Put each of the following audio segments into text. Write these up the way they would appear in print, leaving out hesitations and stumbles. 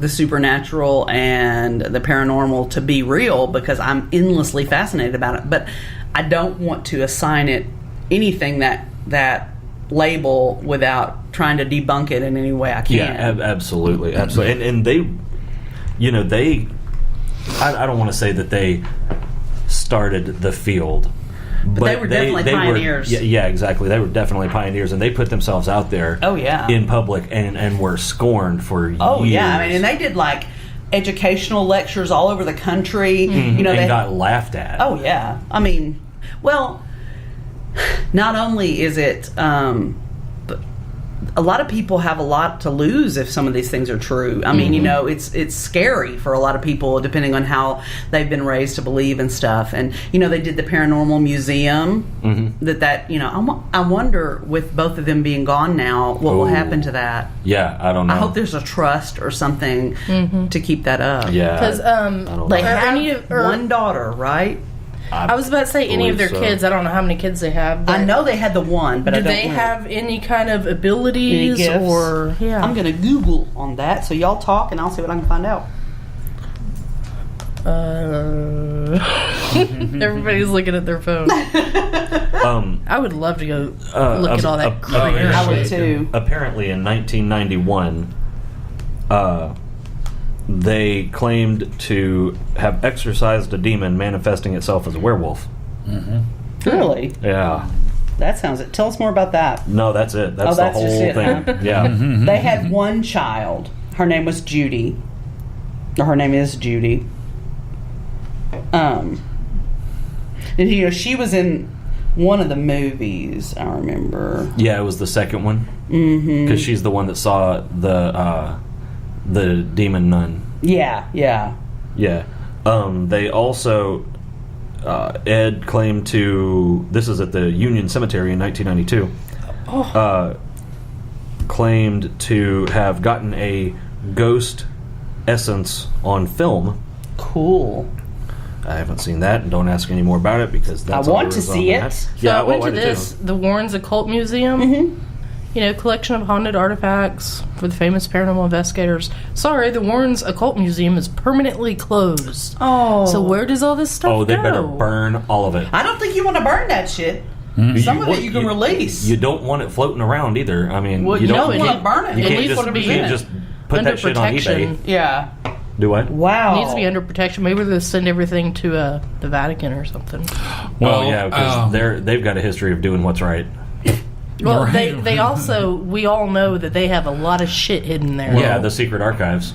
the supernatural and the paranormal to be real because I'm endlessly fascinated about it. But I don't want to assign it anything that label without trying to debunk it in any way I can. Yeah, absolutely. And they, I don't want to say that they started the field. But they were definitely pioneers. Yeah, exactly. They were definitely pioneers, and they put themselves out there in public and were scorned for years. Oh, yeah. I mean, and they did, educational lectures all over the country. Mm-hmm. They got laughed at. Oh, yeah. I mean, well, not only is it... but a lot of people have a lot to lose if some of these things are true. I mean, it's scary for a lot of people depending on how they've been raised to believe and stuff. And, they did the Paranormal Museum. Mm-hmm. I wonder, with both of them being gone now, what will happen to that? Yeah, I don't know. I hope there's a trust or something to keep that up. Yeah. Because they have one daughter, right? I was about to say any of their kids. I don't know how many kids they have. I know they had the one, but do they have any kind of abilities or? Yeah, I'm going to Google on that. So y'all talk, and I'll see what I can find out. Everybody's looking at their phone. I would love to go look at all that crap. I would too. Apparently, in 1991. They claimed to have exorcised a demon manifesting itself as a werewolf. Mm-hmm. Really? Yeah. That sounds it. Tell us more about that. No, that's it. That's the whole thing. Huh? Yeah. They had one child. Her name was Judy. Or her name is Judy. And she was in one of the movies, I remember. Yeah, it was the second one. Mm-hmm. Because she's the one that saw the demon nun. Yeah. They also Ed claimed to, this is at the Union Cemetery in 1992, claimed to have gotten a ghost essence on film. Cool. I haven't seen that, and don't ask any more about it because that's I want to see it. So I went to the Warren's Occult Museum. Mm-hmm. Collection of haunted artifacts for the famous paranormal investigators. Sorry, the Warren's Occult Museum is permanently closed. Oh. So where does all this stuff go? Oh, they better burn all of it. I don't think you want to burn that shit. Mm-hmm. Some of it you can release. You don't want it floating around either. I mean, you don't want to burn it. You can't just put that shit on eBay. Yeah. Do what? Wow. It needs to be under protection. Maybe they'll send everything to the Vatican or something. Well, yeah, because they've got a history of doing what's right. Well, they also, we all know that they have a lot of shit hidden there. Well, yeah, the secret archives.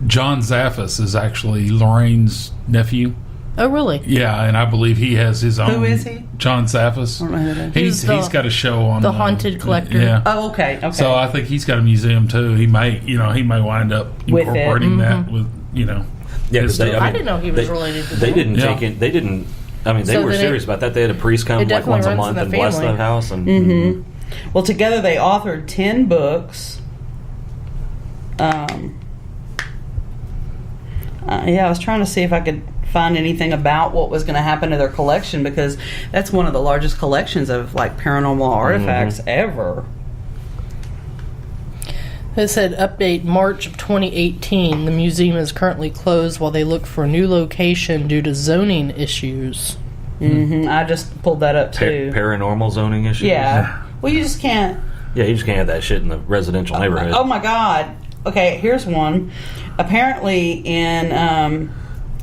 John Zaffis is actually Lorraine's nephew. Oh, really? Yeah, and I believe he has his own. Who is he? John Zaffis. I don't know who that is. He's got a show on The Haunted Collector. Yeah. Oh, okay. So I think he's got a museum too. He may wind up incorporating that with Yeah, because I didn't know he was related to They them. didn't. I mean, they were serious about that. They had a priest come once a month and bless the house. And Well, together they authored 10 books. I was trying to see if I could find anything about what was going to happen to their collection because that's one of the largest collections of paranormal artifacts ever. It said, update March of 2018. The museum is currently closed while they look for a new location due to zoning issues. Mm-hmm. I just pulled that up, too. Paranormal zoning issues? Yeah. Well, you just can't... Yeah, you just can't have that shit in the residential neighborhood. Oh, my God. Okay, here's one. Apparently, in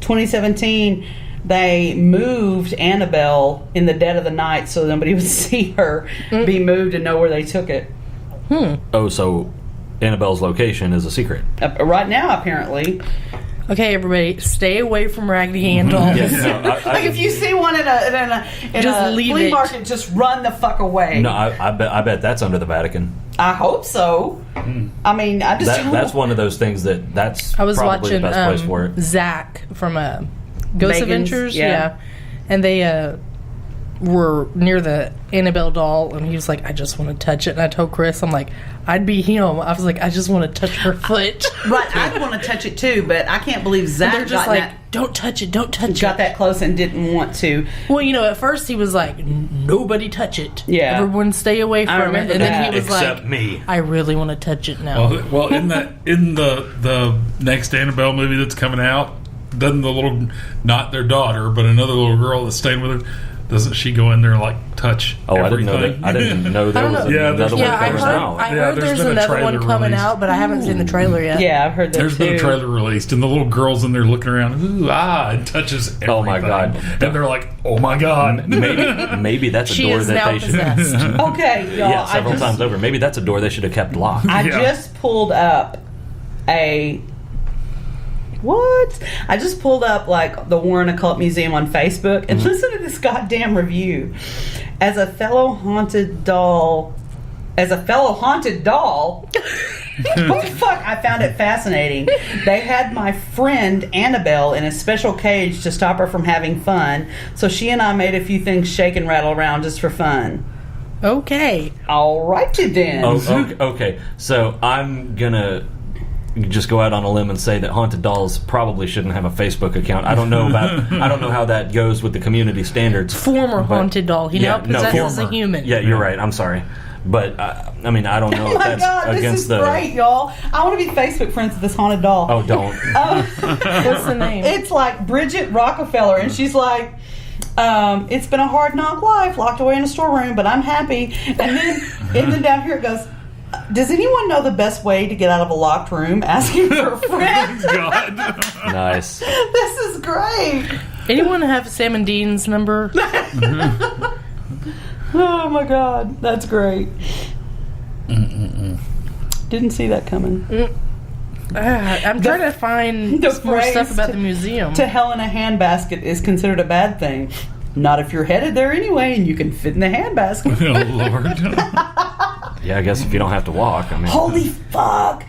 2017, they moved Annabelle in the dead of the night so nobody would see her be moved and know where they took it. Oh, so... Annabelle's location is a secret. Right now, apparently. Okay, everybody, stay away from Raggedy Ann dolls. If you see one in a flea market, just run the fuck away. No, I bet that's under the Vatican. I hope so. I mean, that's one of those things that's I was probably watching the best place for it. Zach from Ghost Megan's, Adventures, yeah. And they were near the Annabelle doll, and he was like, I just want to touch it. And I told Chris, I'm like, I'd be him. I was like, I just want to touch her foot. Right, I want to touch it too, but I can't believe Zach they're just like, don't touch it, don't touch it. Got that close and didn't want to. Well, at first he was like, nobody touch it. Yeah. Everyone stay away from it. And then he was Except like, me. I really want to touch it now. Well, in the next Annabelle movie that's coming out, doesn't the little, not their daughter, but another little girl that's staying with her, doesn't she go in there and touch everything? I didn't know there was another one coming out. I heard there's another one coming out, but I haven't seen the trailer yet. Yeah, I've heard that There's been a trailer released, and the little girl's in there looking around, and touches everything. Oh my God. And they're like, oh my God. Maybe that's a She door is that now they should. possessed. Okay, y'all. Yeah, several times over. Maybe that's a door they should have kept locked. I just pulled up I just pulled up the Warren Occult Museum on Facebook and listen to this goddamn review. As a fellow haunted doll, oh fuck, I found it fascinating. They had my friend Annabelle in a special cage to stop her from having fun, so she and I made a few things shake and rattle around just for fun. Okay. All righty then. Okay. So I'm gonna just go out on a limb and say that haunted dolls probably shouldn't have a Facebook account. I don't know how that goes with the community standards. Former haunted doll. He now possesses a human. Yeah, you're right. I'm sorry. But, I don't know if that's God, against this is great, y'all. I want to be Facebook friends with this haunted doll. Oh, don't. What's the name? It's Bridget Rockefeller, and she's like, it's been a hard knock life, locked away in a storeroom, but I'm happy. And then down here it goes, does anyone know the best way to get out of a locked room? Asking for a friend. God. Nice. This is great. Anyone have Sam and Dean's number? Oh my God, that's great. Didn't see that coming. I'm trying to find more stuff about the museum. To hell in a handbasket is considered a bad thing. Not if you're headed there anyway and you can fit in the handbasket. Oh, Lord. Yeah, I guess if you don't have to walk. Holy fuck!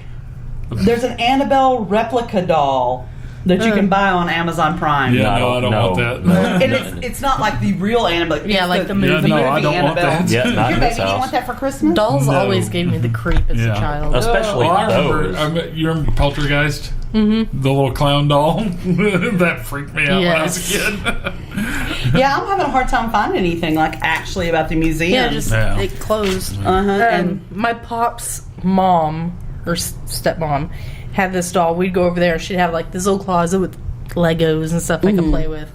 There's an Annabelle replica doll that you can buy on Amazon Prime. Yeah, I don't want that. And it's not like the real Annabelle. Yeah, like the movie. Yeah, no, I don't Annabelle. want that. Yeah, not Your in this baby didn't house. want that for Christmas? Dolls No. always gave me the creep as a child. Especially I those. remember, you remember Poltergeist? Mm-hmm. The little clown doll? That freaked me out when I was a kid. Yeah, I'm having a hard time finding anything actually about the museum. Yeah, it closed. And my pop's mom or stepmom had this doll. We'd go over there and she'd have this little closet with Legos and stuff I could play with.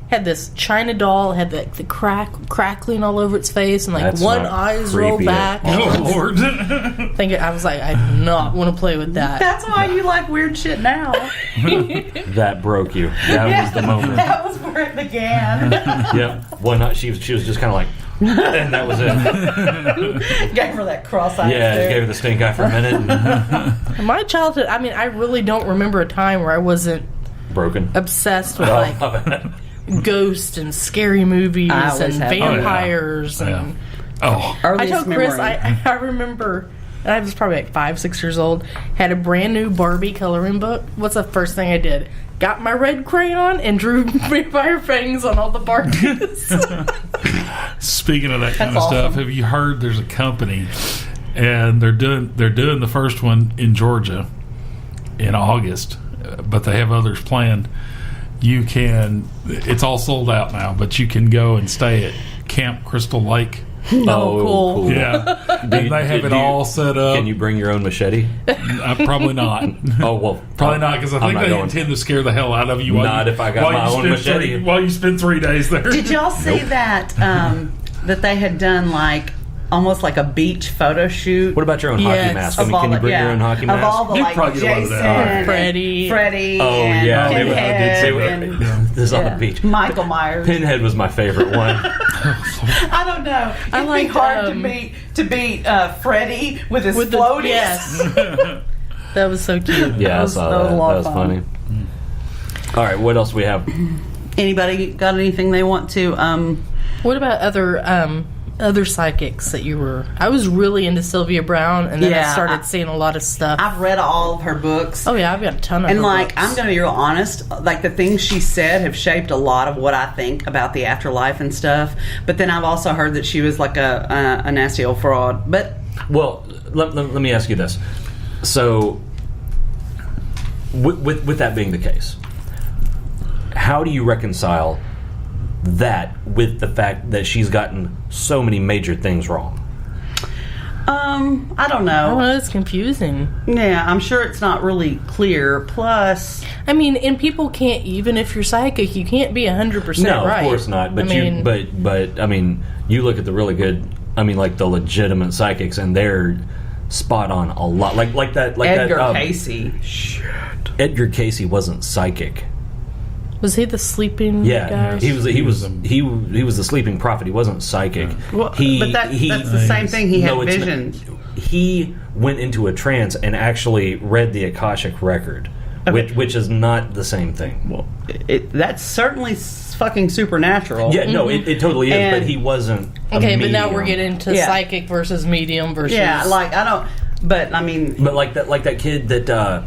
Had this China doll, had the crackling all over its face, and That's one not eye's creepy rolled back. Oh, Lord. I was like, I do not want to play with that. that's why you like weird shit now. That broke you. That was the moment. That was where it began. Yep. One night she was just kind of like, and that was it. Gave her that cross-eyed Yeah, stare. gave her the stink eye for a minute. And My childhood, I really don't remember a time where I wasn't broken. obsessed with ghosts and scary movies I and always have. vampires. And I Earliest told Chris, memory. I remember, I was probably 5-6 years old, had a brand new Barbie coloring book. What's the first thing I did? Got my red crayon and drew vampire fangs on all the Barbies. Speaking of that kind of That's stuff, awesome. have you heard there's a company and they're doing the first one in Georgia in August, but they have others planned. It's all sold out now, but you can go and stay at Camp Crystal Lake. Cool. Yeah. And they have it all set up. Can you bring your own machete? Probably not. Oh, well. Probably not, because I think they going. intend to scare the hell out of you. Not if I got my own machete. While you spend 3 days there. Did y'all see that that they had done almost like a beach photo shoot? What about your own hockey mask? Can you bring your own hockey mask? Of all the You'd probably get away with Jason that. and Freddie. Oh, and yeah. Pinhead This is on the beach. Michael Myers. Pinhead was my favorite one. I don't know. It'd liked, be hard to beat Freddie with his floaties. Yes. That was so cute. Yeah, I saw that. That was funny. All right, what else we have? Anybody got anything they want to? What about other other psychics that you were? I was really into Sylvia Brown, and then I started seeing a lot of stuff. I've read all of her books. Oh yeah, I've got a ton of her books. I'm going to be real honest, like the things she said have shaped a lot of what I think about the afterlife and stuff. But then I've also heard that she was like a nasty old fraud. But well, let me ask you this. So with that being the case, how do you reconcile that with the fact that she's gotten so many major things wrong? I don't know. Oh, it's confusing. Yeah, I'm sure it's not really clear. Plus, I mean, and people can't, even if you're psychic, you can't be 100% right. No, of course not. But I mean, you look at the really good, I mean, like the legitimate psychics, and they're spot on a lot. Like Edgar Casey. Shit. Edgar Casey wasn't psychic. Was he the sleeping guy? He was the sleeping prophet. He wasn't psychic. Well, but that's the same thing. He had visions. He went into a trance and actually read the Akashic record, which is not the same thing. Well, that's certainly fucking supernatural. Yeah, no, it totally is. But he wasn't. Okay, but now we're getting into psychic versus medium versus. Yeah, like I don't. But I mean, but like that kid that.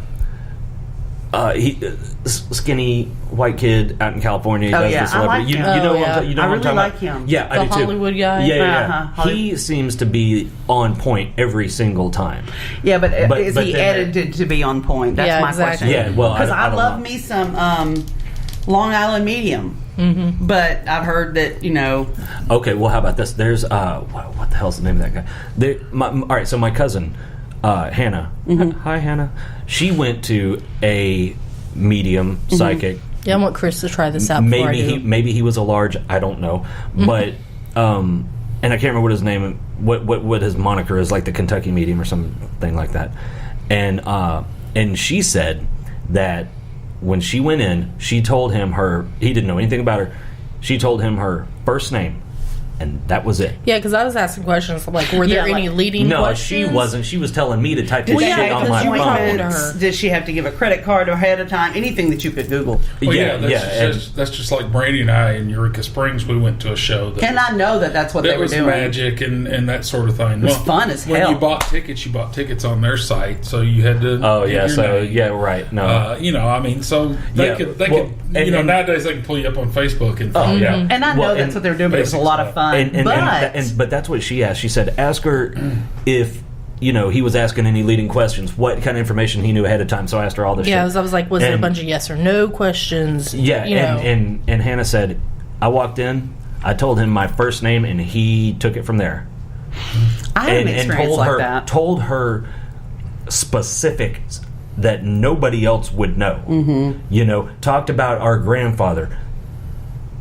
Skinny white kid out in California. He does the celebrity. I like him. You know what I'm talking really about? Like him. Yeah, I the do Hollywood too. guy. Yeah. He seems to be on point every single time. Yeah, but is he edited to be on point? That's my question. Yeah, well, because I love know. me some Long Island medium. Mm-hmm. But I've heard that Okay, well, how about this? There's what the hell's the name of that guy? All right, so my cousin. Hannah. Mm-hmm. Hi, Hannah. She went to a medium psychic. Yeah, I want Chris to try this out. Maybe he was a large. I don't know, but and I can't remember what his name, what his moniker is, like the Kentucky medium or something like that. And she said that when she went in, she told him he didn't know anything about her. She told him her first name. And that was it. Yeah, because I was asking questions like, were there any leading questions? No, she wasn't. She was telling me to type this shit on my phone. Did she have to give a credit card ahead of time? Anything that you could Google. Well, that's just like Brady and I in Eureka Springs. We went to a show. I know that's what they were doing. It was magic and that sort of thing. It was fun as hell. When you bought tickets on their site, so you had to. Oh yeah, right. No, I mean, so they could. Nowadays they can pull you up on Facebook and. Oh yeah, and I know that's what they're doing, but it's a lot of fun. But that's what she asked. She said, ask her if he was asking any leading questions, what kind of information he knew ahead of time. So I asked her all this shit. Yeah, I was like, was it a bunch of yes or no questions? Yeah, and Hannah said, I walked in, I told him my first name, and he took it from there. I had an experience like that. Told her specifics that nobody else would know. Mm-hmm. Talked about our grandfather,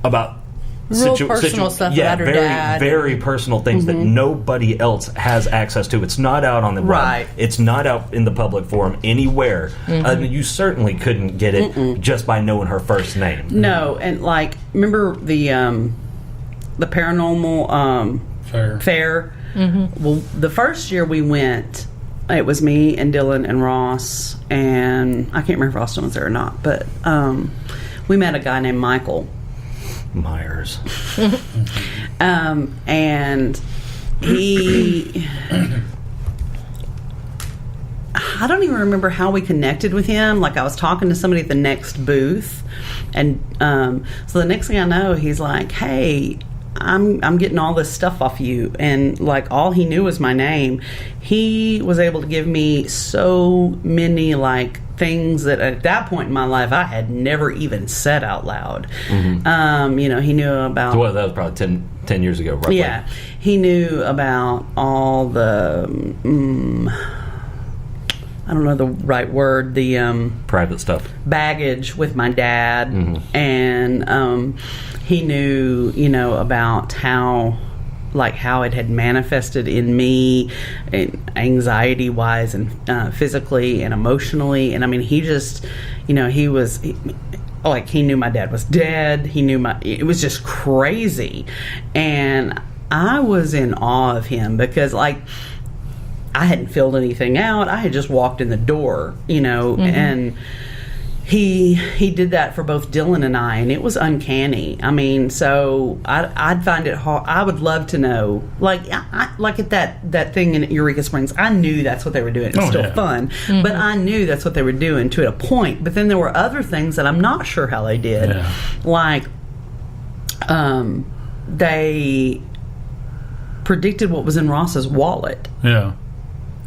about real personal stuff about her dad. Very personal things that nobody else has access to. It's not out on the web. It's not out in the public forum anywhere. You certainly couldn't get it just by knowing her first name. No, and remember the paranormal fair? Mm-hmm. Well, the first year we went, it was me and Dylan and Ross, and I can't remember if Austin was there or not, but we met a guy named Michael Myers. And he, I don't even remember how we connected with him. I was talking to somebody at the next booth, and so the next thing I know, he's like, "Hey, I'm getting all this stuff off you," and all he knew was my name. He was able to give me so many things that at that point in my life I had never even said out loud. Mm-hmm. He knew about. So that was probably 10 years ago, roughly. Yeah, he knew about all the. I don't know the right word. The private stuff, baggage with my dad, and he knew, about how it had manifested in me, anxiety wise and physically and emotionally. And I mean, he just, he knew my dad was dead. He knew it was just crazy. And I was in awe of him because I hadn't filled anything out. I had just walked in the door, and he did that for both Dylan and I, and it was uncanny. I mean, so I'd find it hard. I would love to know, like at that thing in Eureka Springs, I knew that's what they were doing. It was still fun, but I knew that's what they were doing to a point. But then there were other things that I'm not sure how they did, like they predicted what was in Ross's wallet. Yeah.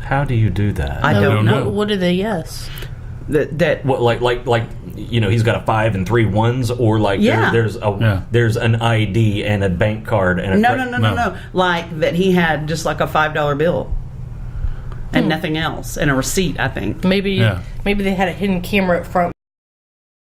How do you do that? I don't know. What did they guess? That what like he's got a 5 and 3 ones, or like there's an ID and a bank card and a no, like that he had just like a $5 bill and nothing else, and a receipt. I think maybe they had a hidden camera up front